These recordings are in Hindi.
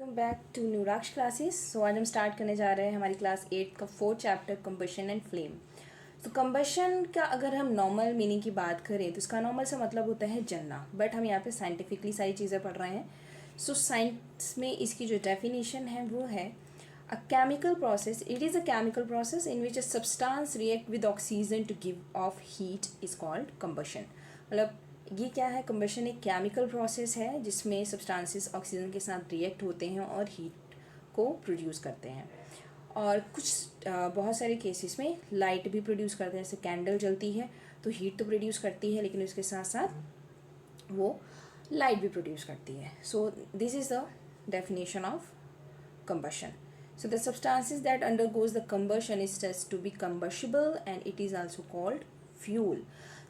बैक टू न्यूराक्ष क्लासेस। सो आज हम स्टार्ट करने जा रहे हैं हमारी क्लास 8 का 4th chapter combustion and flame. तो कंबशन का अगर हम नॉर्मल मीनिंग की बात करें तो इसका नॉर्मल से मतलब होता है जलना, बट हम यहाँ पे साइंटिफिकली सारी चीज़ें पढ़ रहे हैं। सो साइंस में इसकी जो डेफिनेशन है वो है a chemical process, it is a chemical process in which a substance react with oxygen to give off heat is called combustion. मतलब ये क्या है, कंबशन एक केमिकल प्रोसेस है जिसमें सब्सटेंसेस ऑक्सीजन के साथ रिएक्ट होते हैं और हीट को प्रोड्यूस करते हैं। और कुछ बहुत सारे केसेस में लाइट भी प्रोड्यूस करते हैं, जैसे कैंडल जलती है तो हीट तो प्रोड्यूस करती है लेकिन उसके साथ साथ वो लाइट भी प्रोड्यूस करती है। So this is the definition of combustion. So the substances that undergoes the combustion is said to be combustible and it is also called fuel.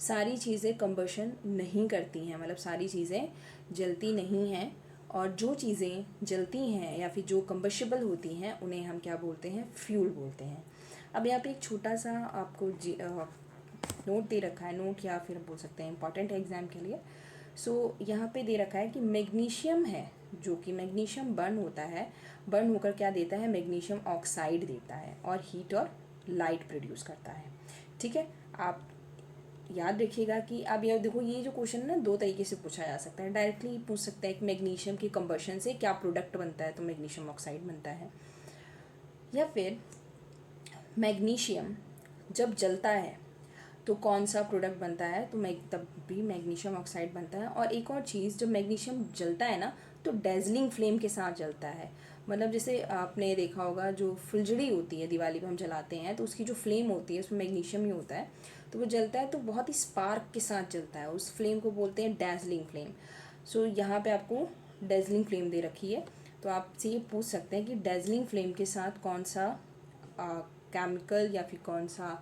सारी चीज़ें combustion नहीं करती हैं, मतलब सारी चीज़ें जलती नहीं हैं, और जो चीज़ें जलती हैं या फिर जो combustible होती हैं उन्हें हम क्या बोलते हैं, फ्यूल बोलते हैं। अब यहाँ पे एक छोटा सा आपको नोट दे रखा है, नोट या फिर बोल सकते हैं इंपॉर्टेंट है एग्ज़ाम के लिए। सो यहाँ पे दे रखा है कि मैग्नीशियम है, जो कि मैग्नीशियम बर्न होता है, बर्न होकर क्या देता है, मैग्नीशियम ऑक्साइड देता है और हीट और लाइट प्रोड्यूस करता है। ठीक है, आप याद रखिएगा कि अब ये देखो, ये जो क्वेश्चन ना दो तरीके से पूछा जा सकता है। डायरेक्टली पूछ सकता है कि मैग्नीशियम की कंबशन से क्या प्रोडक्ट बनता है, तो मैग्नीशियम ऑक्साइड बनता है। या फिर मैग्नीशियम जब जलता है तो कौन सा प्रोडक्ट बनता है, तो तब भी मैग्नीशियम ऑक्साइड बनता है। और एक और चीज़, जब मैग्नीशियम जलता है ना तो डेजलिंग फ्लेम के साथ जलता है। मतलब जैसे आपने देखा होगा जो फुलझड़ी होती है दिवाली पे हम जलाते हैं तो उसकी जो फ्लेम होती है उसमें मैग्नीशियम ही होता है, तो वो जलता है तो बहुत ही स्पार्क के साथ जलता है, उस फ्लेम को बोलते हैं डेजलिंग फ्लेम। सो यहाँ पे आपको डेजलिंग फ्लेम दे रखी है, तो आपसे ये पूछ सकते हैं कि डेजलिंग फ्लेम के साथ कौन सा केमिकल या फिर कौन सा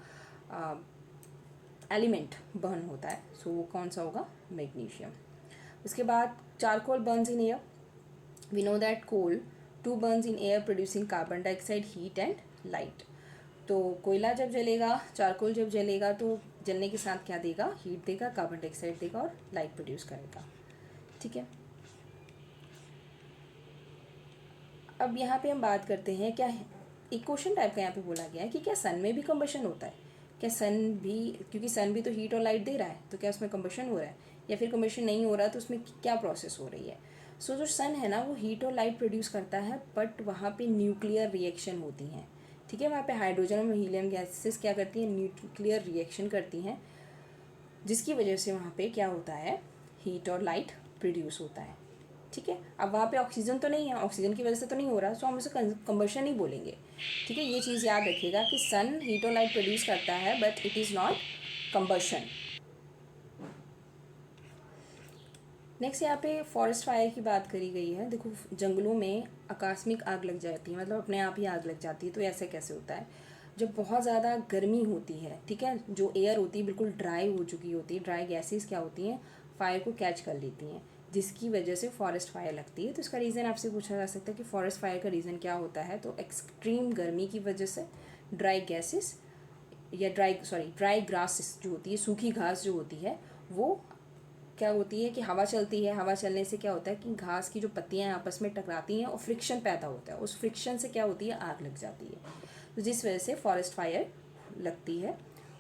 एलिमेंट बर्न होता है। सो वो कौन सा होगा, मैग्नीशियम। उसके बाद charcoal burns in air, we know that coal to burns in air producing carbon dioxide, heat and light. तो कोयला जब जलेगा, चारकोल जब जलेगा तो जलने के साथ क्या देगा, हीट देगा, कार्बन डाइऑक्साइड देगा और लाइट प्रोड्यूस करेगा। ठीक है, अब यहाँ पे हम बात करते हैं क्या है, एक क्वेश्चन टाइप का यहाँ पे बोला गया है कि क्या सन में भी कंबशन होता है, क्या सन भी, क्योंकि सन भी तो हीट और लाइट दे रहा है, तो क्या उसमें कंबशन हो रहा है या फिर कंबशन नहीं हो रहा, तो उसमें क्या प्रोसेस हो रही है। सो जो सन है ना वो हीट और लाइट प्रोड्यूस करता है, बट वहाँ पे न्यूक्लियर रिएक्शन होती हैं। ठीक है, वहाँ पे हाइड्रोजन और हीलियम गैसेस क्या करती हैं, न्यूक्लियर रिएक्शन करती हैं, जिसकी वजह से वहाँ पे क्या होता है, हीट और लाइट प्रोड्यूस होता है। ठीक है, अब वहाँ पे ऑक्सीजन तो नहीं है, ऑक्सीजन की वजह से तो नहीं हो रहा, सो हम उसे कंबशन ही बोलेंगे। ठीक है, ये चीज़ याद रखिएगा कि सन हीट और लाइट प्रोड्यूस करता है but it is not combustion. Next यहाँ पे फॉरेस्ट फायर की बात करी गई है। देखो, जंगलों में आकस्मिक आग लग जाती है, मतलब अपने आप ही आग लग जाती है, तो ऐसे कैसे होता है, जब बहुत ज़्यादा गर्मी होती है, ठीक है, जो एयर होती है बिल्कुल ड्राई हो चुकी होती है, ड्राई गैसेस क्या होती हैं, फायर को कैच कर लेती हैं, जिसकी वजह से फॉरेस्ट फायर लगती है। तो इसका रीज़न आपसे पूछा जा सकता है कि फॉरेस्ट फायर का रीज़न क्या होता है, तो एक्सट्रीम गर्मी की वजह से ड्राई गैसेस या ड्राई ग्रास जो होती है, सूखी घास जो होती है, वो क्या होती है कि हवा चलती है, हवा चलने से क्या होता है कि घास की जो पत्तियां आपस में टकराती हैं और फ्रिक्शन पैदा होता है, उस फ्रिक्शन से क्या होती है, आग लग जाती है, तो जिस वजह से फॉरेस्ट फायर लगती है,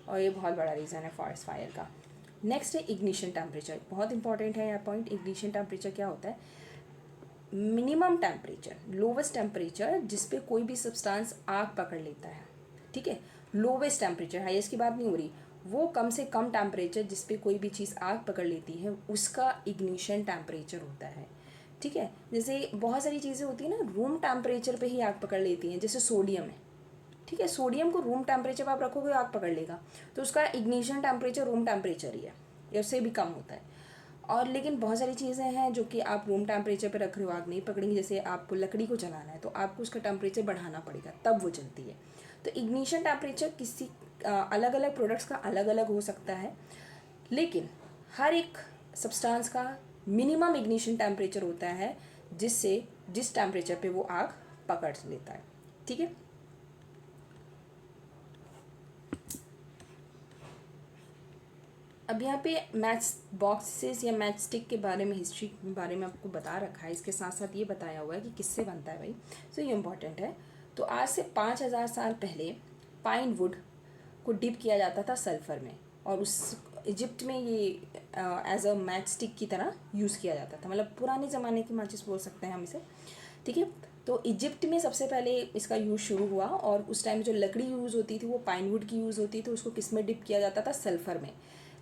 और ये बहुत बड़ा रीज़न है फॉरेस्ट फायर का। नेक्स्ट है इग्निशन टेम्परेचर, बहुत इंपॉर्टेंट है यह पॉइंट। इग्निशन टेम्परेचर क्या होता है, मिनिमम टेम्परेचर, लोवेस्ट टेम्परेचर जिस पे कोई भी सब्सटेंस आग पकड़ लेता है। ठीक है, लोवेस्ट टेम्परेचर, हाईएस्ट की बात नहीं हो रही, वो कम से कम टेम्परेचर जिस पे कोई भी चीज़ आग पकड़ लेती है उसका इग्निशन टेम्परेचर होता है। ठीक है, जैसे बहुत सारी चीज़ें होती है ना रूम टेम्परेचर पे ही आग पकड़ लेती हैं, जैसे सोडियम है। ठीक है, सोडियम को रूम टेम्परेचर पर आप रखोगे आग पकड़ लेगा, तो उसका इग्निशन टेम्परेचर रूम टेम्परेचर ही है या उससे भी कम होता है। और लेकिन बहुत सारी चीज़ें हैं जो कि आप रूम टेम्परेचर पे रख रहे हो, आग नहीं पकड़ेंगी। जैसे आपको लकड़ी को जलाना है तो आपको उसका टेम्परेचर बढ़ाना पड़ेगा तब वो जलती है। तो इग्निशन टेम्परेचर किसी अलग अलग प्रोडक्ट्स का अलग अलग हो सकता है, लेकिन हर एक सब्सटेंस का मिनिमम इग्निशन टेम्परेचर होता है जिससे जिस टेम्परेचर पे वो आग पकड़ लेता है। ठीक है, अब यहाँ पे मैच बॉक्सेस या मैच स्टिक के बारे में, हिस्ट्री के बारे में आपको बता रखा है, इसके साथ साथ ये बताया हुआ है कि किससे बनता है भाई, सो ये इम्पॉर्टेंट है। तो आज से 5000 साल पहले पाइन वुड को डिप किया जाता था सल्फ़र में, और उस इजिप्ट में ये एज अ मैच स्टिक की तरह यूज़ किया जाता था, मतलब पुराने ज़माने की माचिस बोल सकते हैं हम इसे, ठीक है। तो इजिप्ट में सबसे पहले इसका यूज़ शुरू हुआ, और उस टाइम जो लकड़ी यूज़ होती थी वो पाइन वुड की यूज़ होती थी, उसको किस में डिप किया जाता था, सल्फ़र में,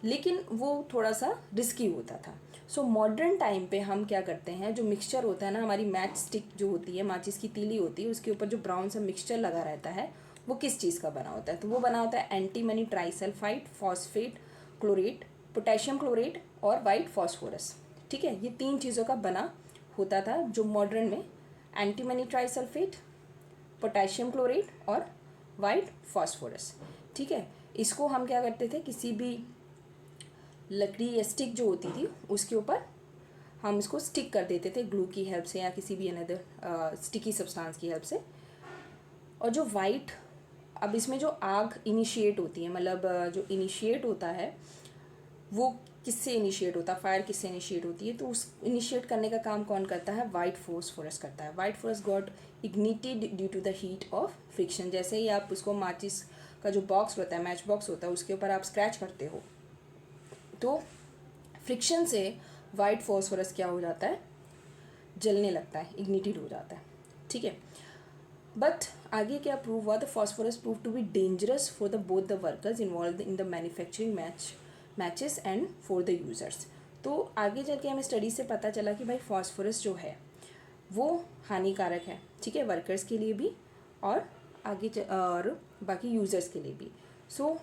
लेकिन वो थोड़ा सा रिस्की होता था। सो मॉडर्न टाइम पे हम क्या करते हैं, जो मिक्सचर होता है ना, हमारी मैच स्टिक जो होती है, माचिस की तीली होती है, उसके ऊपर जो ब्राउन सा मिक्सचर लगा रहता है, वो किस चीज़ का बना होता है, तो वो बना होता है antimony trisulphide, phosphate chlorate, potassium chlorate और वाइट फॉस्फोरस, ठीक है। ये 3 चीज़ों का बना होता था जो मॉडर्न में एंटीमनी ट्राइसल्फेट, पोटेशियम क्लोरेट और वाइट फॉस्फोरस, ठीक है। इसको हम क्या करते थे, किसी भी लकड़ी या स्टिक जो होती थी उसके ऊपर हम इसको स्टिक कर देते थे ग्लू की हेल्प से या किसी भी अनदर स्टिकी सब्सटेंस की हेल्प से। और जो वाइट, अब इसमें जो आग इनिशिएट होती है, मतलब जो इनिशिएट होता है वो किससे इनिशिएट होता है, फायर किससे इनिशिएट होती है, तो उस इनिशिएट करने का काम कौन करता है, वाइट फॉस्फोरस करता है। White phosphorus got ignited due to the heat of friction. जैसे ही आप उसको माचिस का जो बॉक्स होता है, मैच बॉक्स होता है, उसके ऊपर आप स्क्रैच करते हो तो फ्रिक्शन से वाइट फॉस्फोरस क्या हो जाता है, जलने लगता है, इग्निटेड हो जाता है, ठीक है। बट आगे क्या प्रूव हुआ, the phosphorus prove to be dangerous for the both the workers involve in the manufacturing matches and for the users. तो आगे चल के हमें स्टडी से पता चला कि भाई फॉस्फोरस जो है वो हानिकारक है, ठीक है, वर्कर्स के लिए भी और और बाकी यूज़र्स के लिए भी। सो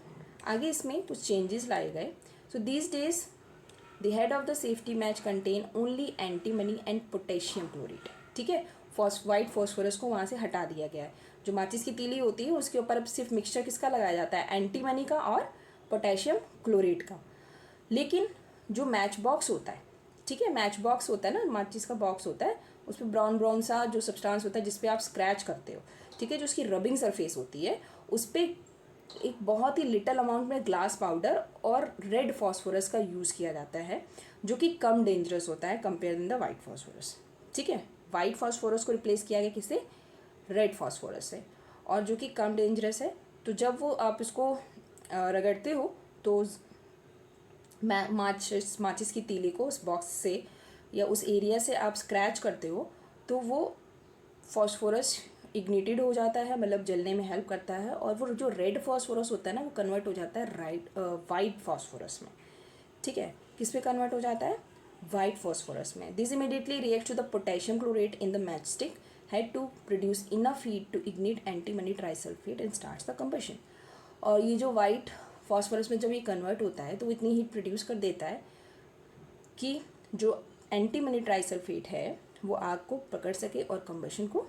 आगे इसमें कुछ चेंजेस लाए गए। So these days the head of the safety match contain only antimony and potassium chlorate, ठीक है। वाइट फॉस्फोरस को वहाँ से हटा दिया गया है। जो माचिस की तीली होती है उसके ऊपर अब सिर्फ मिक्सचर किसका लगाया जाता है, एंटीमनी का और पोटेशियम क्लोरेट का। लेकिन जो मैच बॉक्स होता है, ठीक है, मैच बॉक्स होता है ना, माचिस का बॉक्स होता है, उस पर ब्राउन ब्राउन सा जो सब्सटेंस होता है जिस पे आप स्क्रैच करते हो, ठीक है, जो उसकी रबिंग सरफेस होती है, उस पर एक बहुत ही लिटल अमाउंट में ग्लास पाउडर और रेड फॉस्फोरस का यूज़ किया जाता है, जो कि कम डेंजरस होता है compare in the white phosphorus, ठीक है। वाइट फॉस्फोरस को रिप्लेस किया गया किससे, रेड फॉस्फोरस से, और जो कि कम डेंजरस है। तो जब वो आप इसको रगड़ते हो तो माचिस की तीली को उस बॉक्स से या उस एरिया से आप स्क्रैच करते हो तो वो फॉस्फोरस इग्निटेड हो जाता है, मतलब जलने में हेल्प करता है, और वो जो रेड फॉस्फोरस होता है ना वो कन्वर्ट हो जाता है वाइट फॉस्फोरस में, ठीक है। किस पे कन्वर्ट हो जाता है, वाइट फॉस्फोरस में। This immediately react to the potassium chlorate in the match stick had to produce enough heat to ignite antimony trisulphate and starts the combustion. और ये जो वाइट फॉस्फोरस में जब ये कन्वर्ट होता है तो वो इतनी हीट प्रोड्यूस कर देता है कि जो एंटीमनी ट्राइसल्फेट है वो आग को पकड़ सके और कंबशन को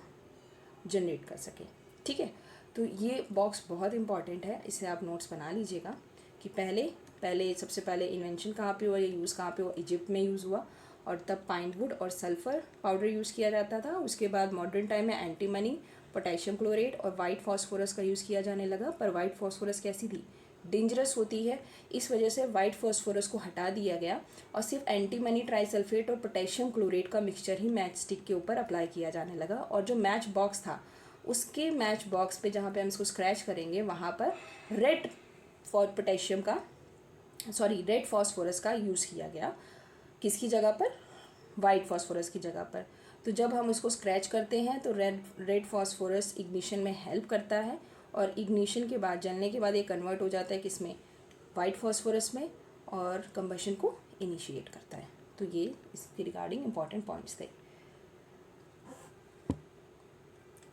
जनरेट कर सके, ठीक है। तो ये बॉक्स बहुत इंपॉर्टेंट है, इसे आप नोट्स बना लीजिएगा कि पहले सबसे पहले इन्वेंशन कहाँ पे हुआ, या यूज़ कहाँ पे हुआ, इजिप्ट में यूज़ हुआ, और तब पाइन वुड और सल्फ़र पाउडर यूज़ किया जाता था। उसके बाद मॉडर्न टाइम में एंटीमनी, पोटेशियम क्लोरेट और वाइट फॉस्फोरस का यूज़ किया जाने लगा। पर वाइट फॉस्फोरस कैसी थी, डेंजरस होती है, इस वजह से वाइट फॉस्फोरस को हटा दिया गया और सिर्फ एंटीमनी ट्राइसल्फेट और पोटेशियम क्लोरेट का मिक्सचर ही मैच स्टिक के ऊपर अप्लाई किया जाने लगा। और जो मैच बॉक्स था उसके मैच बॉक्स पे जहाँ पे हम इसको स्क्रैच करेंगे वहाँ पर रेड फॉस्फोरस का यूज़ किया गया, किसकी जगह पर, वाइट फॉस्फोरस की जगह पर। तो जब हम इसको स्क्रैच करते हैं तो रेड फॉस्फोरस इग्निशन में हेल्प करता है, और इग्निशन के बाद, जलने के बाद ये कन्वर्ट हो जाता है किसमें, वाइट फॉस्फोरस में, और कंबशन को इनिशिएट करता है। तो ये इसके रिगार्डिंग इंपॉर्टेंट पॉइंट्स थे।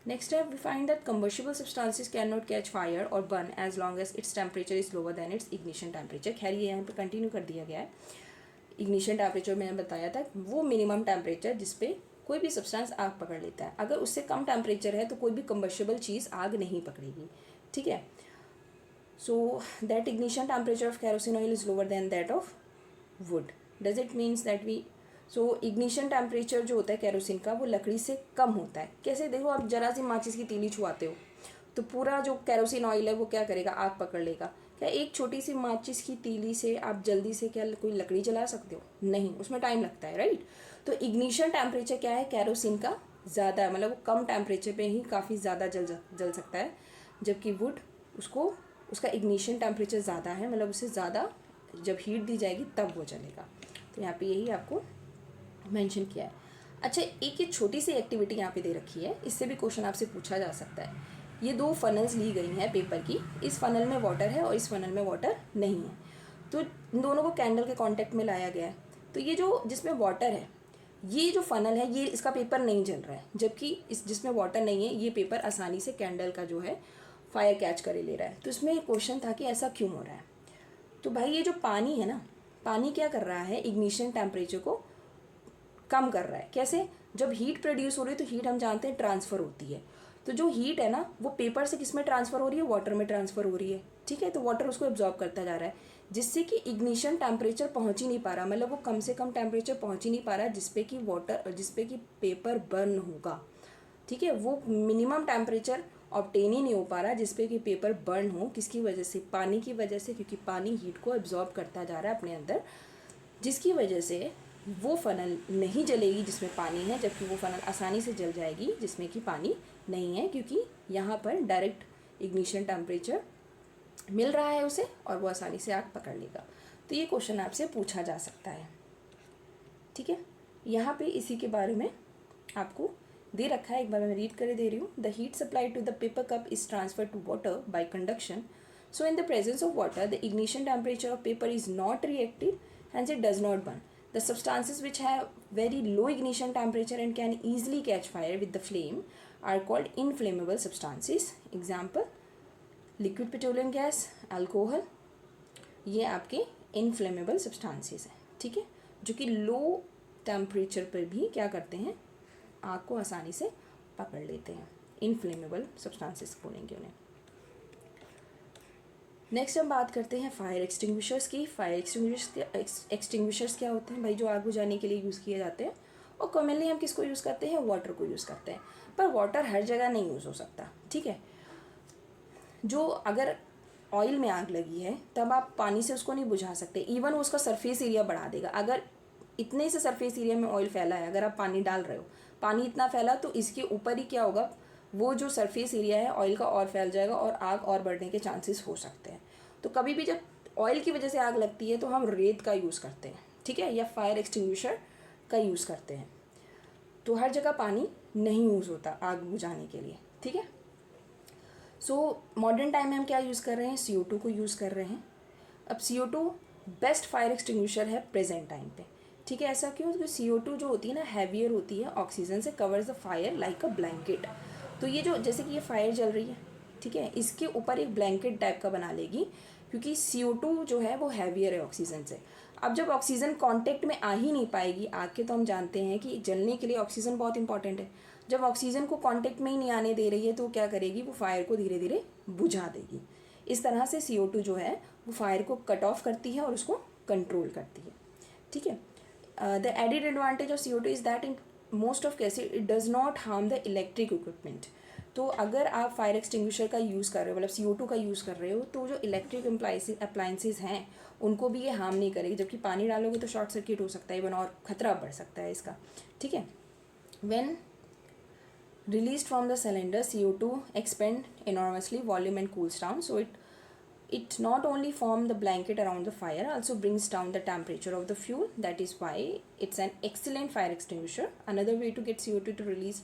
Next step, we find that combustible substances cannot catch fire or burn as long as its temperature is lower than its ignition temperature। खैर ये यहाँ पे कंटिन्यू कर दिया गया है। इग्निशन टेम्परेचर मैंने बताया था, वो मिनिमम टेम्परेचर जिस पे कोई भी सब्सटेंस आग पकड़ लेता है। अगर उससे कम टेम्परेचर है तो कोई भी कंबस्टिबल चीज़ आग नहीं पकड़ेगी, ठीक है। So that ignition temperature of kerosene oil is lower than that of wood. Does it means that we, so ignition temperature जो होता है केरोसिन का वो लकड़ी से कम होता है। कैसे, देखो आप जरा सी माचिस की तीली छुआते हो तो पूरा जो केरोसिन ऑयल है वो क्या करेगा, आग पकड़ लेगा। क्या एक छोटी सी माचिस की तीली से आप जल्दी से क्या कोई लकड़ी जला सकते हो? नहीं, उसमें टाइम लगता है, राइट। तो इग्निशन टेम्परेचर क्या है कैरोसिन का ज़्यादा है, मतलब वो कम टेम्परेचर पे ही काफ़ी ज़्यादा जल सकता है, जबकि वुड उसको उसका इग्निशन टेम्परेचर ज़्यादा है, मतलब उसे ज़्यादा जब हीट दी जाएगी तब वो जलेगा। तो यहाँ पे यही आपको मेंशन किया है। अच्छा, एक ये छोटी सी एक्टिविटी यहाँ पे दे रखी है, इससे भी क्वेश्चन आपसे पूछा जा सकता है। ये दो फनल्स ली गई हैं पेपर की, इस फनल में वाटर है और इस फनल में वाटर नहीं है, तो इन दोनों को कैंडल के कांटेक्ट में लाया गया है। तो ये जो जिसमें वाटर है, ये जो फनल है ये इसका पेपर नहीं जल रहा है, जबकि इस जिसमें वाटर नहीं है ये पेपर आसानी से कैंडल का जो है फायर कैच करे ले रहा है। तो इसमें क्वेश्चन था कि ऐसा क्यों हो रहा है। तो भाई ये जो पानी है ना, पानी क्या कर रहा है, इग्निशन टेम्परेचर को कम कर रहा है। कैसे? जब हीट प्रोड्यूस हो रही है तो हीट हम जानते हैं ट्रांसफ़र होती है, तो जो हीट है ना वो पेपर से किस में ट्रांसफ़र हो रही है, वाटर में ट्रांसफ़र हो रही है, ठीक है। तो वाटर उसको एब्जॉर्ब करता जा रहा है, जिससे कि इग्निशन टेम्परेचर पहुंच ही नहीं पा रहा, मतलब वो कम से कम टेम्परेचर पहुंच ही नहीं पा रहा जिसपे कि पेपर बर्न होगा, ठीक है। वो मिनिमम टेम्परेचर ऑब्टेन ही नहीं हो पा रहा जिसपे कि पेपर बर्न हो। किसकी वजह से? पानी की वजह से, क्योंकि पानी हीट को एब्जॉर्ब करता जा रहा है अपने अंदर, जिसकी वजह से वो फनल नहीं जलेगी जिसमें पानी है, जबकि वो फनल आसानी से जल जाएगी जिसमें कि पानी नहीं है, क्योंकि यहाँ पर डायरेक्ट इग्निशन टेम्परेचर मिल रहा है उसे और वो आसानी से आग पकड़ लेगा। तो ये क्वेश्चन आपसे पूछा जा सकता है, ठीक है। यहाँ पे इसी के बारे में आपको दे रखा है, एक बार मैं रीड कर दे रही हूँ। The heat supply to the paper cup is transfer to water by conduction, so in the presence of water the ignition temperature of paper is not reacted, hence it does not burn. The substances which have very low ignition temperature and can easily catch fire with the flame are called inflammable substances. Example, liquid petroleum gas, alcohol, ये आपके inflammable substances हैं, ठीक है, जो कि लो टेम्परेचर पर भी क्या करते हैं, आग को आसानी से पकड़ लेते हैं। इनफ्लेमेबल सब्सटेंसेस बोलेंगे उन्हें। नेक्स्ट हम बात करते हैं फायर एक्सटिंग्विशर्स की। फायर एक्सटिंग्विशर्स क्या होते हैं भाई? जो आग बुझाने के लिए यूज़ किए जाते हैं, और कॉमनली हम किसको यूज़ करते हैं? वाटर को यूज़ करते हैं, पर वाटर हर जगह नहीं यूज़ हो सकता, ठीक है। जो अगर ऑयल में आग लगी है तब आप पानी से उसको नहीं बुझा सकते, इवन उसका सरफेस एरिया बढ़ा देगा। अगर इतने से सरफेस एरिया में ऑयल फैला है, अगर आप पानी डाल रहे हो, पानी इतना फैला तो इसके ऊपर ही क्या होगा, वो जो सरफेस एरिया है ऑयल का और फैल जाएगा और आग और बढ़ने के चांसेस हो सकते हैं। तो कभी भी जब ऑयल की वजह से आग लगती है तो हम रेत का यूज़ करते हैं, ठीक है, या फायर एक्सटिंग्विशर का यूज़ करते हैं। तो हर जगह पानी नहीं यूज़ होता आग बुझाने के लिए, ठीक है। सो मॉडर्न टाइम में हम क्या यूज़ कर रहे हैं? CO2 को यूज़ कर रहे हैं। अब CO2 बेस्ट फायर एक्सटिंग्विशर है प्रेजेंट टाइम पे, ठीक है। ऐसा क्यों? क्योंकि CO2 जो होती है ना, हैवियर होती है ऑक्सीजन से, covers the fire like a blanket. तो ये जो जैसे कि ये फायर जल रही है, ठीक है, इसके ऊपर एक ब्लैंकेट टाइप का बना लेगी, क्योंकि CO2 जो है वो हैवियर है ऑक्सीजन से। अब जब ऑक्सीजन कांटेक्ट में आ ही नहीं पाएगी आग के, तो हम जानते हैं कि जलने के लिए ऑक्सीजन बहुत इंपॉर्टेंट है। जब ऑक्सीजन को कांटेक्ट में ही नहीं आने दे रही है तो क्या करेगी? वो फायर को धीरे धीरे बुझा देगी। इस तरह से CO2 जो है वो फायर को कट ऑफ करती है और उसको कंट्रोल करती है, ठीक है। The added advantage of CO2 is that in most of cases it does not harm the electric equipment. तो अगर आप फायर एक्सटिंग्विशर का यूज़ कर रहे हो, मतलब CO2 का यूज़ कर रहे हो, तो जो इलेक्ट्रिक अप्लाइंसेस हैं उनको भी ये हार्म नहीं करेगी। जबकि पानी डालोगे तो शॉर्ट सर्किट हो सकता है, इवन और खतरा बढ़ सकता है इसका, ठीक है। When released from the cylinder, CO2 expand enormously volume and cools down, so it not only form the blanket around the fire, also brings down the temperature of the fuel. That is why it's an excellent fire extinguisher. Another way to get CO2 to release,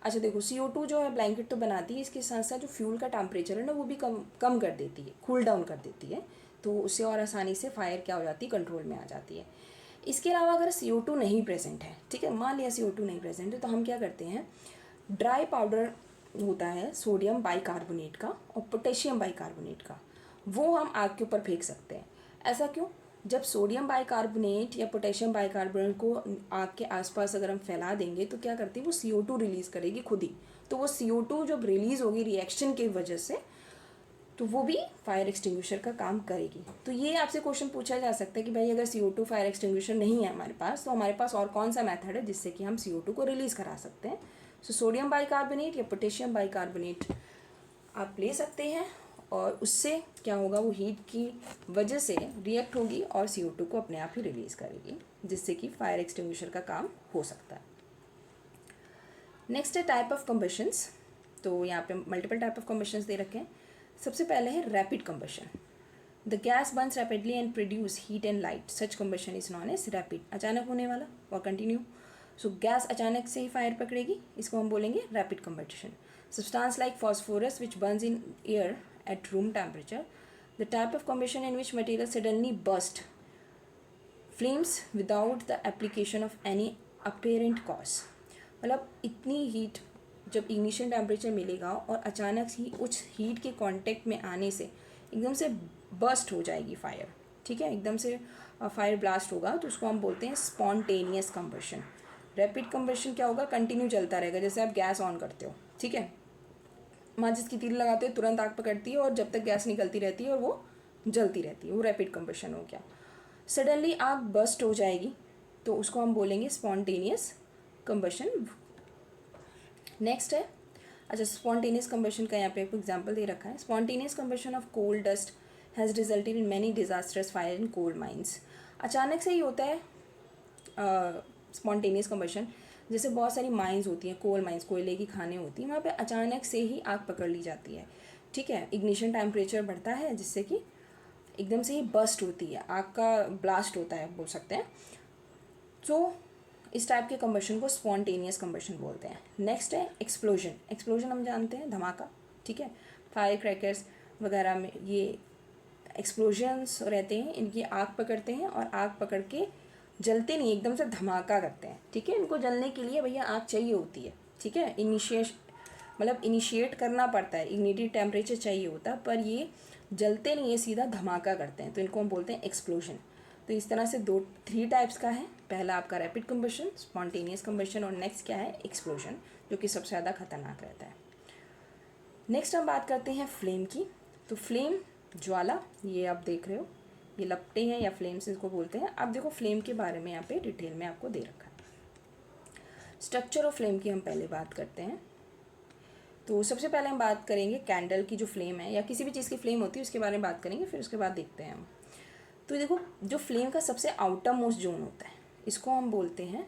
अच्छा देखो, CO2 जो है ब्लैंकेट तो बनाती है, इसके साथ साथ जो फ्यूल का टेम्परेचर है ना वो भी कम कर देती है, कूल डाउन कर देती है, तो उससे और आसानी से फायर क्या हो जाती है, कंट्रोल में आ जाती है। इसके अलावा अगर CO2 नहीं प्रेजेंट है, ठीक है, मान लिया CO2 नहीं प्रेजेंट है, तो हम क्या करते हैं, ड्राई पाउडर होता है सोडियम बाइकार्बोनेट का और पोटेशियम बाइकार्बोनेट का, वो हम आग के ऊपर फेंक सकते हैं। ऐसा क्यों? जब सोडियम बाइकार्बोनेट या पोटेशियम बाइकार्बोनेट को आग के आसपास अगर हम फैला देंगे तो क्या करती है, वो CO2 रिलीज़ करेगी खुद ही। तो वो CO2 जब रिलीज़ होगी रिएक्शन की वजह से, तो वो भी फायर एक्सटिंग्विशर का काम करेगी। तो ये आपसे क्वेश्चन पूछा जा सकता है कि भाई अगर CO2 फायर एक्सटिंग्विशर नहीं है हमारे पास, तो हमारे पास और कौन सा मेथड है जिससे कि हम CO2 को रिलीज़ करा सकते हैं। सो सोडियम बाइकार्बोनेट या पोटेशियम बाइकार्बोनेट आप ले सकते हैं और उससे क्या होगा, वो हीट की वजह से रिएक्ट होगी और CO2 को अपने आप ही रिलीज़ करेगी, जिससे कि फायर एक्सटिंग्विशर का काम हो सकता है। नेक्स्ट है टाइप ऑफ कम्बशंस। तो यहाँ पे मल्टीपल टाइप ऑफ कम्बशंस दे रखे हैं। सबसे पहले है rapid combustion. The gas burns rapidly and produce heat and light, such combustion is known as rapid, अचानक होने वाला और कंटिन्यू। सो गैस अचानक से ही फायर पकड़ेगी, इसको हम बोलेंगे rapid combustion. Substance like phosphorus which Burns in air at room temperature, the type of combustion in which material suddenly burst flames without the application of any apparent cause। मतलब इतनी हीट जब इनिशियल टेम्परेचर मिलेगा और अचानक ही उस हीट के कांटेक्ट में आने से एकदम से बर्स्ट हो जाएगी फायर, ठीक है, एकदम से फायर ब्लास्ट होगा, तो उसको हम बोलते हैं स्पॉन्टेनियस कंबशन। रैपिड कंबशन क्या होगा, कंटिन्यू चलता रहेगा, जैसे आप गैस ऑन करते हो, ठीक है, माचिस की तीली लगाते हो, तुरंत आग पकड़ती है और जब तक गैस निकलती रहती है और वो जलती रहती है, वो रैपिड कंबशन हो गया। सडनली आग बस्ट हो जाएगी तो उसको हम बोलेंगे स्पॉन्टेनियस कंबशन। नेक्स्ट है, अच्छा, स्पॉन्टेनियस कंबशन का यहाँ पे एक एग्जांपल दे रखा है। Spontaneous combustion of coal dust has resulted in many disasters fire in coal mines. अचानक से ही होता है स्पॉन्टेनियस कंबशन। जैसे बहुत सारी माइंस होती हैं, कोल माइंस, कोयले की खानें होती हैं, वहाँ पे अचानक से ही आग पकड़ ली जाती है, ठीक है, इग्निशन टेम्परेचर बढ़ता है जिससे कि एकदम से ही बस्ट होती है, आग का ब्लास्ट होता है बोल सकते हैं। तो इस टाइप के कंबशन को स्पॉन्टेनियस कंबशन बोलते हैं। नेक्स्ट है एक्सप्लोजन। एक्सप्लोजन हम जानते हैं धमाका, ठीक है, फायर क्रैकर्स वगैरह में ये एक्सप्लोजन्स रहते हैं, इनकी आग पकड़ते हैं और आग पकड़ के जलते नहीं, एकदम से धमाका करते हैं, ठीक है। इनको जलने के लिए भैया आग चाहिए होती है, ठीक है, इनिशिएट करना पड़ता है, इग्निटेड टेम्परेचर चाहिए होता है, पर ये जलते नहीं है, सीधा धमाका करते हैं, तो इनको हम बोलते हैं एक्सप्लोजन। तो इस तरह से 3 टाइप्स का है। पहला आपका रैपिड कंबशन, स्पॉन्टेनियस कंबशन, और नेक्स्ट क्या है, एक्सप्लोजन, जो कि सबसे ज़्यादा खतरनाक रहता है। नेक्स्ट हम बात करते हैं फ्लेम की। तो फ्लेम, ज्वाला, ये आप देख रहे हो, ये लपटें हैं या फ्लेम्स इसको बोलते हैं। अब देखो फ्लेम के बारे में यहाँ पे डिटेल में आपको दे रखा है। स्ट्रक्चर ऑफ फ्लेम की हम पहले बात करते हैं। तो सबसे पहले हम बात करेंगे कैंडल की जो फ्लेम है या किसी भी चीज़ की फ्लेम होती है उसके बारे में बात करेंगे, फिर उसके बाद देखते हैं हम। तो देखो, जो फ्लेम का सबसे आउटर मोस्ट जोन होता है, इसको हम बोलते हैं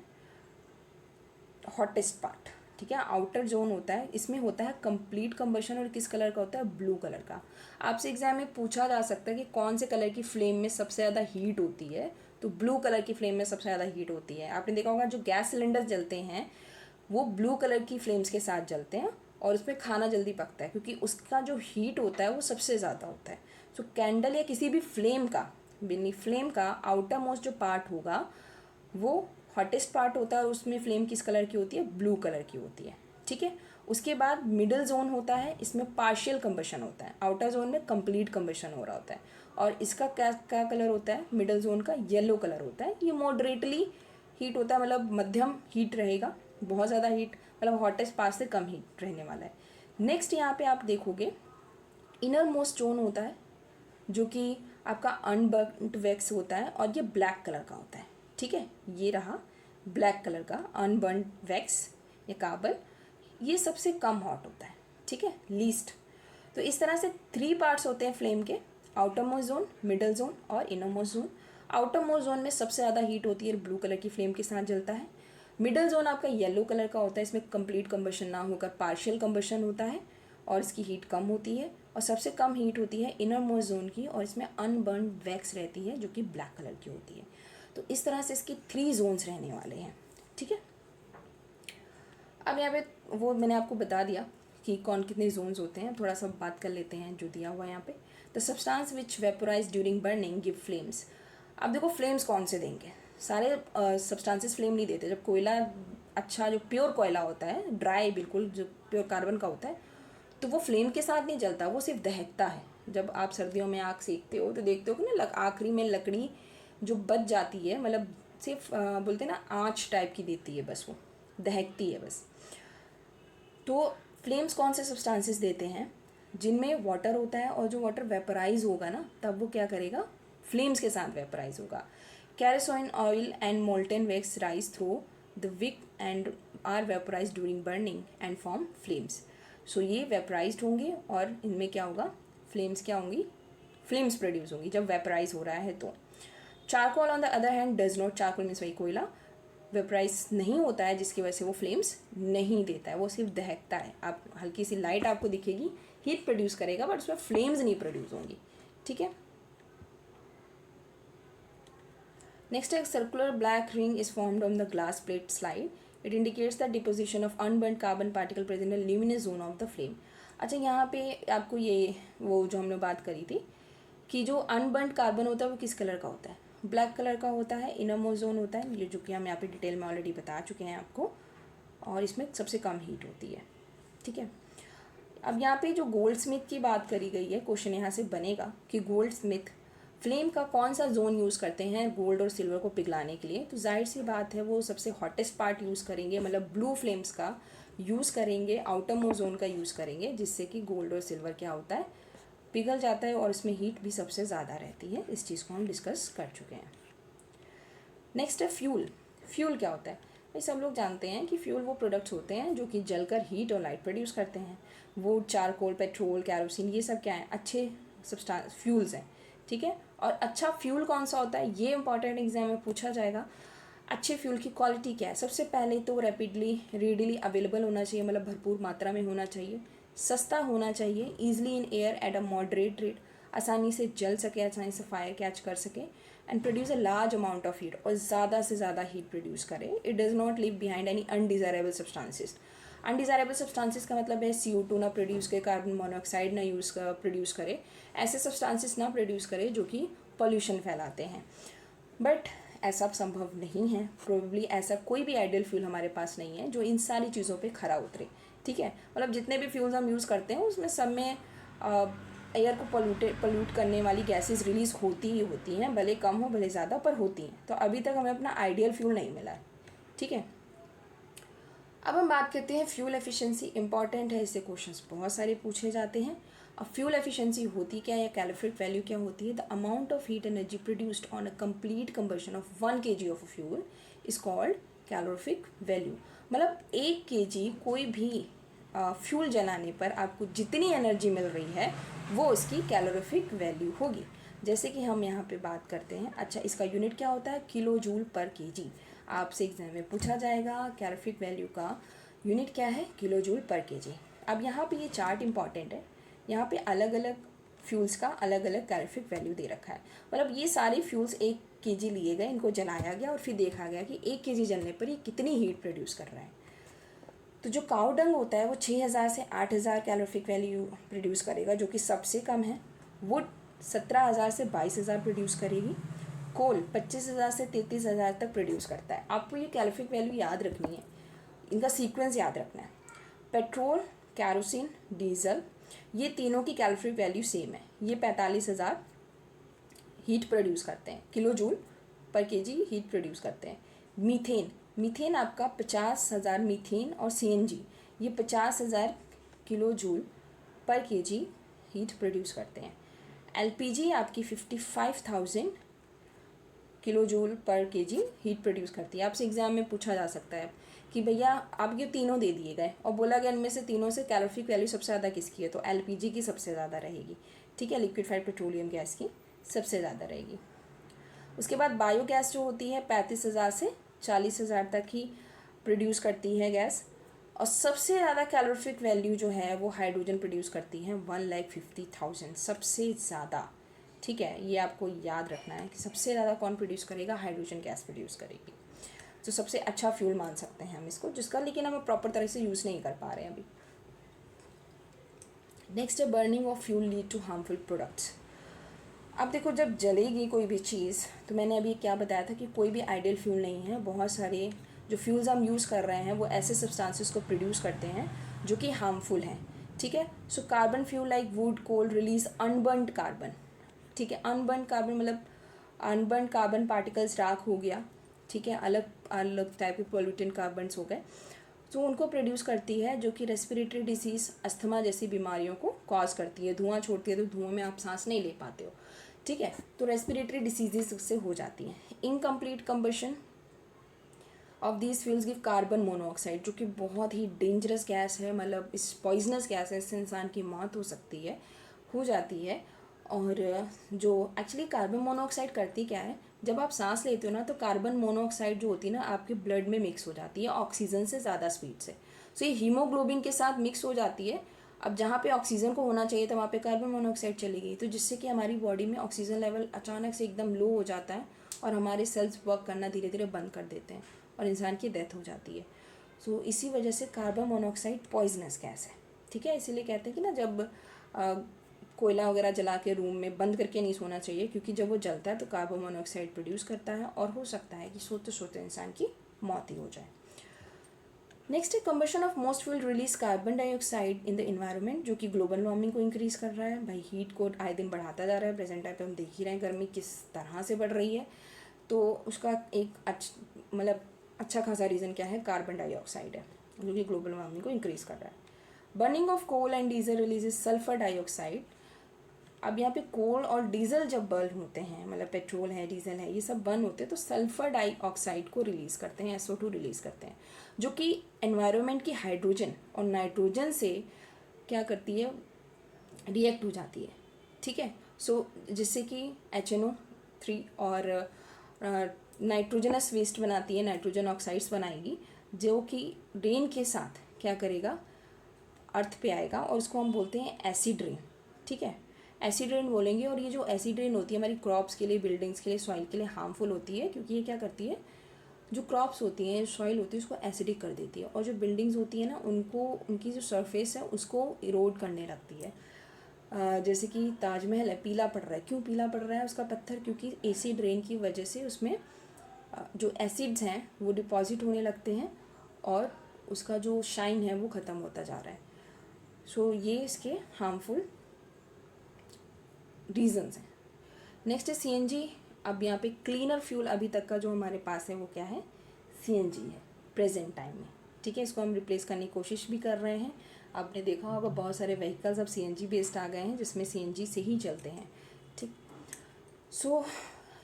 हॉटेस्ट पार्ट, ठीक है, आउटर जोन होता है, इसमें होता है कंप्लीट कंबशन, और किस कलर का होता है, ब्लू कलर का। आपसे एग्जाम में पूछा जा सकता है कि कौन से कलर की फ्लेम में सबसे ज़्यादा हीट होती है, तो ब्लू कलर की फ्लेम में सबसे ज़्यादा हीट होती है। आपने देखा होगा जो गैस सिलेंडर जलते हैं वो ब्लू कलर की फ्लेम्स के साथ जलते हैं और उसमें खाना जल्दी पकता है क्योंकि उसका जो हीट होता है वो सबसे ज़्यादा होता है। सो कैंडल या किसी भी फ्लेम का आउटर मोस्ट जो पार्ट होगा वो हॉटेस्ट पार्ट होता है, और उसमें फ्लेम किस कलर की होती है, ब्लू कलर की होती है, ठीक है। उसके बाद मिडिल जोन होता है, इसमें पार्शियल कंबशन होता है, आउटर जोन में कंप्लीट कंबशन हो रहा होता है, और इसका क्या क्या कलर होता है, मिडिल जोन का येलो कलर होता है। ये मॉडरेटली हीट होता है, मतलब मध्यम हीट रहेगा, बहुत ज़्यादा हीट मतलब हॉटेस्ट पार्ट से कम हीट रहने वाला है। नेक्स्ट यहाँ पे आप देखोगे इनर मोस्ट जोन होता है जो कि आपका अनबर्न्ड वैक्स होता है, और ये ब्लैक कलर का होता है, ठीक है, ये रहा ब्लैक कलर का अनबर्न्ड वैक्स या कार्बन, ये सबसे कम हॉट होता है, ठीक है, लीस्ट। तो इस तरह से 3 पार्ट्स होते हैं फ्लेम के, outermost zone, middle zone और innermost zone. Outermost zone में सबसे ज़्यादा हीट होती है, ब्लू कलर की फ्लेम के साथ जलता है। मिडल जोन आपका येलो कलर का होता है, इसमें कंप्लीट कंबशन ना होकर पार्शियल कंबशन होता है और इसकी हीट कम होती है। और सबसे कम हीट होती है इनर मोस्ट जोन की, और इसमें अनबर्न्ड वैक्स रहती है जो कि ब्लैक कलर की होती है। तो इस तरह से इसकी 3 जोन्स रहने वाले हैं, ठीक है। अब यहाँ पे वो मैंने आपको बता दिया कि कौन कितने जोन्स होते हैं, थोड़ा सा बात कर लेते हैं जो दिया हुआ है यहाँ पे। The substance which vaporise during burning give flames. अब देखो फ्लेम्स कौन से देंगे, सारे सब्सटेंसेस फ्लेम नहीं देते। जब कोयला, अच्छा जो प्योर कोयला होता है, ड्राई बिल्कुल जो प्योर कार्बन का होता है, तो वो फ्लेम के साथ नहीं जलता, वो सिर्फ दहकता है। जब आप सर्दियों में आग सेकते हो तो देखते हो कि ना आखिरी में लकड़ी जो बच जाती है, मतलब सिर्फ बोलते हैं ना आँच टाइप की देती है, बस वो दहकती है बस। तो फ्लेम्स कौन से सब्सटेंसेस देते हैं, जिनमें वाटर होता है, और जो वाटर वेपराइज होगा ना तब वो क्या करेगा, फ्लेम्स के साथ वेपराइज होगा। Kerosene oil and molten wax rise through the wick and are vaporise during burning and form flames. So ये वेपराइज्ड होंगे और इनमें क्या होगा, फ्लेम्स क्या होंगी, फ्लेम्स प्रोड्यूस होंगी जब वेपराइज हो रहा है तो। Charcoal on the other hand does not, charcoal means वही कोयला, वेपराइज नहीं होता है जिसकी वजह से वो फ्लेम्स नहीं देता है, वो सिर्फ दहकता है। आप हल्की सी लाइट आपको दिखेगी, हीट प्रोड्यूस करेगा बट उसमें फ्लेम्स नहीं प्रोड्यूस होंगी, ठीक है। नेक्स्ट है circular black ring is formed on the glass plate slide, it indicates the deposition of unburned carbon particle present in luminous zone of the flame. अच्छा, यहाँ पे आपको ये वो जो हमने बात करी थी कि जो अनबर्न्ड कार्बन होता है वो किस कलर का होता है, ब्लैक कलर का होता है, इनरमोस्ट जोन होता है, ये जो कि हम यहाँ पे डिटेल में ऑलरेडी बता चुके हैं आपको, और इसमें सबसे कम हीट होती है, ठीक है। अब यहाँ पे जो गोल्ड स्मिथ की बात करी गई है, क्वेश्चन यहाँ से बनेगा कि गोल्ड स्मिथ फ्लेम का कौन सा जोन यूज़ करते हैं गोल्ड और सिल्वर को पिघलाने के लिए, तो जाहिर सी बात है वो सबसे हॉटेस्ट पार्ट यूज़ करेंगे, मतलब ब्लू फ्लेम्स का यूज़ करेंगे, आउटर मोस्ट जोन का यूज़ करेंगे, जिससे कि गोल्ड और सिल्वर क्या होता है, पिघल जाता है और इसमें हीट भी सबसे ज़्यादा रहती है। इस चीज़ को हम डिस्कस कर चुके हैं। नेक्स्ट है फ्यूल। फ्यूल क्या होता है भाई, सब लोग जानते हैं कि फ्यूल वो प्रोडक्ट्स होते हैं जो कि जलकर हीट और लाइट प्रोड्यूस करते हैं। वो चारकोल, पेट्रोल, कैरोसिन, ये सब क्या है, अच्छे फ्यूल्स हैं, ठीक है। और अच्छा फ्यूल कौन सा होता है, ये इंपॉर्टेंट एग्जाम में पूछा जाएगा। अच्छे फ्यूल की क्वालिटी क्या है, सबसे पहले तो रेडिली अवेलेबल होना चाहिए, मतलब भरपूर मात्रा में होना चाहिए, सस्ता होना चाहिए, easily in air at a moderate rate, आसानी से जल सके, आसानी से फायर कैच कर सके, and produce a large amount of heat, और ज़्यादा से ज़्यादा हीट प्रोड्यूस करे। It does not leave behind any undesirable substances. Undesirable substances का मतलब है CO2 ना प्रोड्यूस करे, कार्बन मोनोऑक्साइड ना प्रोड्यूस करे, ऐसे सब्सटेंसेस ना प्रोड्यूस करे जो कि पॉल्यूशन फैलाते हैं। बट ऐसा संभव नहीं है, प्रोबेबली ऐसा कोई भी आइडियल फ्यूल हमारे पास नहीं है जो इन सारी चीज़ों पे खरा उतरे, ठीक है। मतलब जितने भी फ्यूल्स हम यूज़ करते हैं उसमें सब में एयर को पोल्यूट करने वाली गैसेस रिलीज़ होती ही होती हैं, भले कम हो भले ज़्यादा, पर होती हैं। तो अभी तक हमें अपना आइडियल फ्यूल नहीं मिला है, ठीक है। अब हम बात करते हैं फ्यूल एफिशिएंसी। इंपॉर्टेंट है, इससे क्वेश्चंस बहुत सारे पूछे जाते हैं। अब फ्यूल एफिशिएंसी होती क्या है या कैलोरीफिक वैल्यू क्या होती है, the amount of heat energy produced on a complete combustion of 1 kg of fuel is called calorific value. मतलब 1 kg कोई भी फ्यूल जलाने पर आपको जितनी एनर्जी मिल रही है वो उसकी कैलोरीफिक वैल्यू होगी। जैसे कि हम यहाँ पे बात करते हैं, अच्छा इसका यूनिट क्या होता है, किलो जूल पर केजी। आपसे एग्जाम में पूछा जाएगा कैलोरीफिक वैल्यू का यूनिट क्या है, किलो जूल पर केजी। अब यहाँ पे ये चार्ट इंपॉर्टेंट है, यहाँ पे अलग अलग फ्यूल्स का अलग अलग कैलोरीफिक वैल्यू दे रखा है। मतलब ये सारे फ्यूल्स 1 kg लिए गए, इनको जलाया गया और फिर देखा गया कि 1 kg जलने पर ये कितनी हीट प्रोड्यूस कर रहा है। तो जो काऊ डंग होता है वो 6000 से 8000 कैलोरीफिक वैल्यू प्रोड्यूस करेगा, जो कि सबसे कम है। वुड 17000 से 22000 प्रोड्यूस करेगी। कोल 25000 से 33000 तक प्रोड्यूस करता है। आपको ये कैलोरीफिक वैल्यू याद रखनी है, इनका सीक्वेंस याद रखना है। पेट्रोल, कैरोसिन, डीजल, ये तीनों की कैलोरीफिक वैल्यू सेम है। ये 45000 हीट प्रोड्यूस करते हैं, किलो जूल पर केजी हीट प्रोड्यूस करते हैं। मीथेन आपका 50000, मीथेन और CNG ये 50000 किलो जूल पर केजी हीट प्रोड्यूस करते हैं। LPG आपकी 55,000 किलो जूल पर केजी हीट प्रोड्यूस करती है। आपसे एग्जाम में पूछा जा सकता है कि भैया आप ये तीनों दे दिए गए और बोला गया इनमें से तीनों से कैलोरीफिक वैल्यू सबसे ज़्यादा किसकी है, तो LPG की सबसे ज़्यादा रहेगी, ठीक है, लिक्विफाइड पेट्रोलियम गैस की सबसे ज़्यादा रहेगी। उसके बाद बायोगैस जो होती है 35,000 से 40,000 तक ही प्रोड्यूस करती है गैस। और सबसे ज़्यादा कैलोरीफिक वैल्यू जो है वो हाइड्रोजन प्रोड्यूस करती है 1,50,000 सबसे ज़्यादा, ठीक है। ये आपको याद रखना है कि सबसे ज़्यादा कौन प्रोड्यूस करेगा, हाइड्रोजन गैस प्रोड्यूस करेगी। तो सबसे अच्छा फ्यूल मान सकते हैं हम इसको, जिसका लेकिन हम प्रॉपर तरह से यूज़ नहीं कर पा रहे हैं अभी। नेक्स्ट है burning of fuel lead to harmful products. अब देखो जब जलेगी कोई भी चीज़, तो मैंने अभी क्या बताया था कि कोई भी आइडियल फ्यूल नहीं है। बहुत सारे जो फ्यूल्स हम यूज़ कर रहे हैं वो ऐसे सब्सटेंसेस को प्रोड्यूस करते हैं जो कि हार्मफुल हैं, ठीक है। So carbon fuel like wood, coal release unburned carbon, ठीक है। अनबर्न्ड कार्बन मतलब अनबर्न्ड कार्बन पार्टिकल्स राख हो गया, ठीक है, अलग अलग टाइप के पोल्यूटेंट कार्बन्स हो गए, तो उनको प्रोड्यूस करती है, जो कि रेस्पिरेटरी डिसीज़, अस्थमा जैसी बीमारियों को कॉज करती है। धुआं छोड़ती है तो धुआं में आप सांस नहीं ले पाते हो, ठीक है, तो रेस्पिरेटरी डिसीजेज उससे हो जाती हैं। Incomplete combustion of these fuels give carbon monoxide, जो कि बहुत ही डेंजरस गैस है, मतलब इस पॉइजनस गैस है, इससे इंसान की मौत हो सकती है, हो जाती है। और जो एक्चुअली कार्बन मोनोऑक्साइड करती क्या है, जब आप सांस लेते हो ना तो कार्बन मोनोऑक्साइड जो होती है ना आपके ब्लड में मिक्स हो जाती है ऑक्सीजन से ज़्यादा स्पीड से। सो ये हीमोग्लोबिन के साथ मिक्स हो जाती है। अब जहाँ पे ऑक्सीजन को होना चाहिए था वहाँ पे कार्बन मोनोऑक्साइड चली गई, तो जिससे कि हमारी बॉडी में ऑक्सीजन लेवल अचानक से एकदम लो हो जाता है और हमारे सेल्स वर्क करना धीरे धीरे बंद कर देते हैं और इंसान की डेथ हो जाती है। सो इसी वजह से कार्बन मोनोऑक्साइड पॉइजनस गैस है, ठीक है। इसीलिए कहते हैं कि ना जब कोयला वगैरह जला के रूम में बंद करके नहीं सोना चाहिए, क्योंकि जब वो जलता है तो कार्बन मोनोऑक्साइड प्रोड्यूस करता है और हो सकता है कि सोते सोते इंसान की मौत ही हो जाए। नेक्स्ट है combustion of most fuel release carbon dioxide in the environment, जो कि ग्लोबल वार्मिंग को इंक्रीज कर रहा है। भाई हीट को आए दिन बढ़ाता जा रहा है। प्रेजेंट टाइम पे हम देख ही रहे हैं गर्मी किस तरह से बढ़ रही है। तो उसका एक अच्छा खासा रीज़न क्या है, कार्बन डाइऑक्साइड है, जो कि ग्लोबल वार्मिंग को इंक्रीज कर रहा है। Burning of coal and diesel releases sulphur dioxide. अब यहाँ पे कोल और डीजल जब बर्न होते हैं, मतलब पेट्रोल है, डीजल है, ये सब बर्न होते हैं तो सल्फर डाइऑक्साइड को रिलीज़ करते हैं, SO2 रिलीज़ करते हैं, जो कि एनवायरनमेंट की हाइड्रोजन और नाइट्रोजन से क्या करती है, रिएक्ट हो जाती है, ठीक है। सो जिससे कि HNO3 और नाइट्रोजनस वेस्ट बनाती है, नाइट्रोजन ऑक्साइड्स बनाएगी, जो कि रेन के साथ क्या करेगा, अर्थ पे आएगा और उसको हम बोलते हैं एसिड रेन, ठीक है। एसिड रेन बोलेंगे। और ये जो एसिड रेन होती है हमारी क्रॉप्स के लिए, बिल्डिंग्स के लिए, सॉइल के लिए हार्मफुल होती है, क्योंकि ये क्या करती है, जो क्रॉप्स होती हैं, सॉइल होती है, उसको एसिडिक कर देती है। और जो बिल्डिंग्स होती है ना उनको, उनकी जो सरफेस है उसको इरोड करने लगती है। जैसे कि ताजमहल है, पीला पड़ रहा है, क्यों पीला पड़ रहा है उसका पत्थर, क्योंकि एसिड रेन की वजह से उसमें जो एसिड्स हैं वो डिपॉजिट होने लगते हैं और उसका जो शाइन है वो ख़त्म होता जा रहा है। सो ये इसके हार्मफुल रीजंस हैं। नेक्स्ट है CNG। अब यहाँ पे क्लीनर फ्यूल अभी तक का जो हमारे पास है वो क्या है, CNG है प्रेजेंट टाइम में, ठीक है। इसको हम रिप्लेस करने की कोशिश भी कर रहे हैं। आपने देखा होगा बहुत सारे व्हीकल्स अब CNG बेस्ड आ गए हैं, जिसमें CNG से ही चलते हैं, ठीक। सो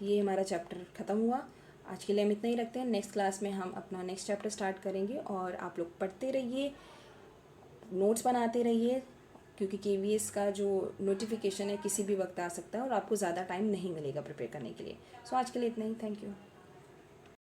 ये हमारा चैप्टर ख़त्म हुआ। आज के लिए हम इतना ही रखते हैं। नेक्स्ट क्लास में हम अपना नेक्स्ट चैप्टर स्टार्ट करेंगे और आप लोग पढ़ते रहिए, नोट्स बनाते रहिए, क्योंकि KVS का जो नोटिफिकेशन है किसी भी वक्त आ सकता है और आपको ज़्यादा टाइम नहीं मिलेगा प्रिपेयर करने के लिए। सो आज के लिए इतना ही। Thank you.